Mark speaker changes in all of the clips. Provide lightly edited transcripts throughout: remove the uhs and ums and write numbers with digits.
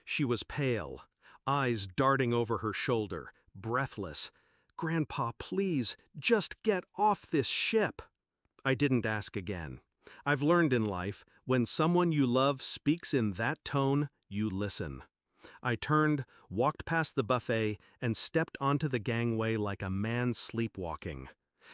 Speaker 1: She was pale, eyes darting over her shoulder, breathless. "Grandpa, please, just get off this ship." I didn't ask again. I've learned in life, when someone you love speaks in that tone, you listen. I turned, walked past the buffet, and stepped onto the gangway like a man sleepwalking.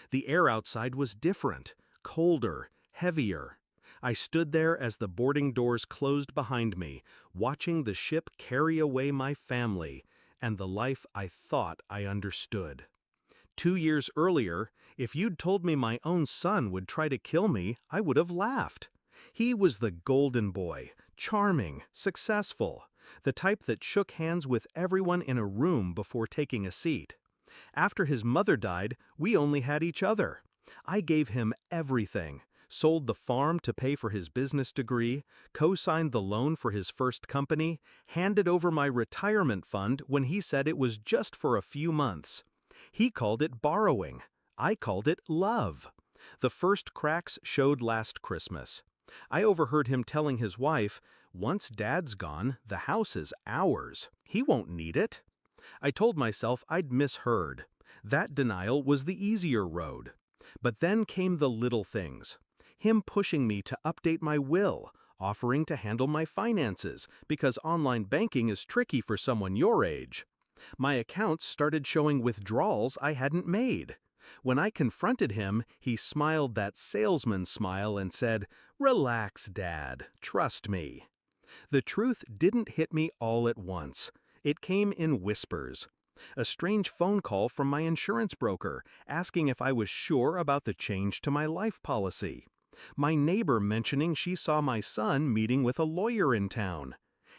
Speaker 1: The air outside was different, colder, heavier. I stood there as the boarding doors closed behind me, watching the ship carry away my family and the life I thought I understood. 2 years earlier, if you'd told me my own son would try to kill me, I would have laughed. He was the golden boy, charming, successful, the type that shook hands with everyone in a room before taking a seat. After his mother died, we only had each other. I gave him everything, sold the farm to pay for his business degree, co-signed the loan for his first company, handed over my retirement fund when he said it was just for a few months. He called it borrowing. I called it love. The first cracks showed last Christmas. I overheard him telling his wife, "Once Dad's gone, the house is ours. He won't need it." I told myself I'd misheard. That denial was the easier road. But then came the little things. Him pushing me to update my will, offering to handle my finances, because online banking is tricky for someone your age. My accounts started showing withdrawals I hadn't made. When I confronted him, he smiled that salesman smile and said, "Relax, Dad, trust me." The truth didn't hit me all at once. It came in whispers. A strange phone call from my insurance broker, asking if I was sure about the change to my life policy. My neighbor mentioning she saw my son meeting with a lawyer in town.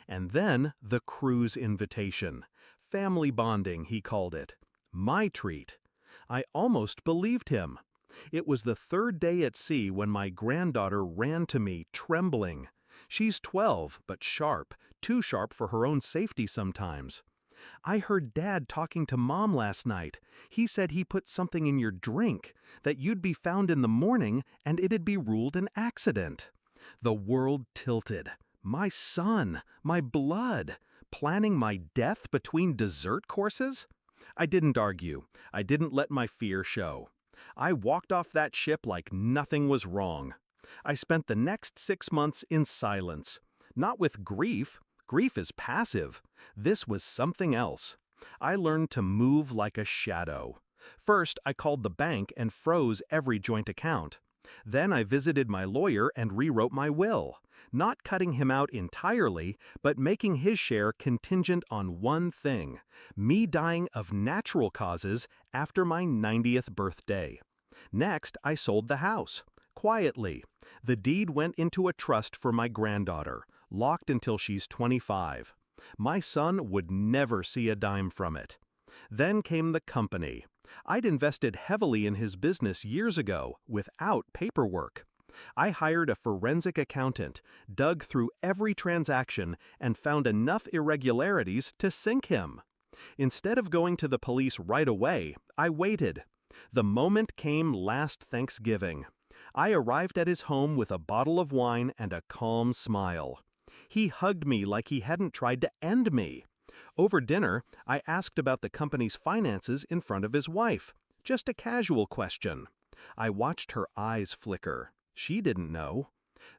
Speaker 1: And then the cruise invitation. Family bonding, he called it. My treat. I almost believed him. It was the third day at sea when my granddaughter ran to me, trembling. She's 12, but sharp, too sharp for her own safety sometimes. "I heard Dad talking to Mom last night. He said he put something in your drink, that you'd be found in the morning and it'd be ruled an accident." The world tilted. My son, my blood, planning my death between dessert courses? I didn't argue. I didn't let my fear show. I walked off that ship like nothing was wrong. I spent the next 6 months in silence. Not with grief. Grief is passive. This was something else. I learned to move like a shadow. First, I called the bank and froze every joint account. Then I visited my lawyer and rewrote my will, not cutting him out entirely, but making his share contingent on one thing: me dying of natural causes after my 90th birthday. Next, I sold the house. Quietly. The deed went into a trust for my granddaughter, locked until she's 25. My son would never see a dime from it. Then came the company. I'd invested heavily in his business years ago, without paperwork. I hired a forensic accountant, dug through every transaction, and found enough irregularities to sink him. Instead of going to the police right away, I waited. The moment came last Thanksgiving. I arrived at his home with a bottle of wine and a calm smile. He hugged me like he hadn't tried to end me. Over dinner, I asked about the company's finances in front of his wife. Just a casual question. I watched her eyes flicker. She didn't know.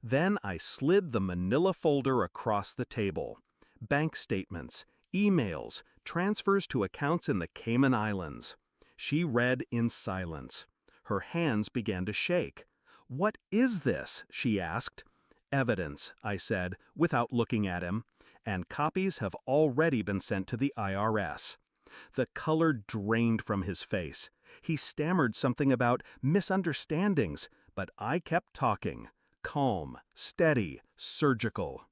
Speaker 1: Then I slid the manila folder across the table. Bank statements, emails, transfers to accounts in the Cayman Islands. She read in silence. Her hands began to shake. "What is this?" she asked. "Evidence," I said, without looking at him. "And copies have already been sent to the IRS." The color drained from his face. He stammered something about misunderstandings, but I kept talking. Calm, steady, surgical.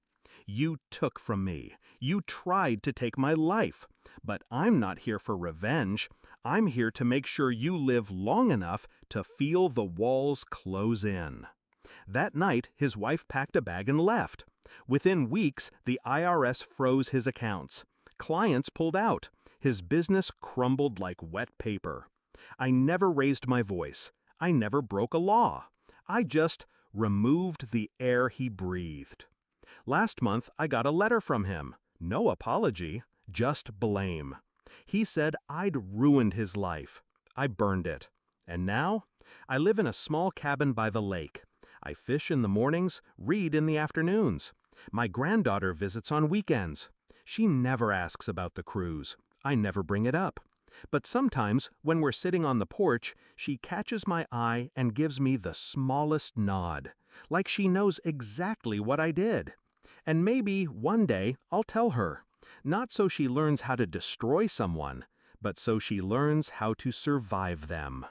Speaker 1: "You took from me. You tried to take my life. But I'm not here for revenge. I'm here to make sure you live long enough to feel the walls close in." That night, his wife packed a bag and left. Within weeks, the IRS froze his accounts. Clients pulled out. His business crumbled like wet paper. I never raised my voice. I never broke a law. I just removed the air he breathed. Last month, I got a letter from him. No apology, just blame. He said I'd ruined his life. I burned it. And now? I live in a small cabin by the lake. I fish in the mornings, read in the afternoons. My granddaughter visits on weekends. She never asks about the cruise. I never bring it up. But sometimes, when we're sitting on the porch, she catches my eye and gives me the smallest nod, like she knows exactly what I did. And maybe, one day, I'll tell her, not so she learns how to destroy someone, but so she learns how to survive them.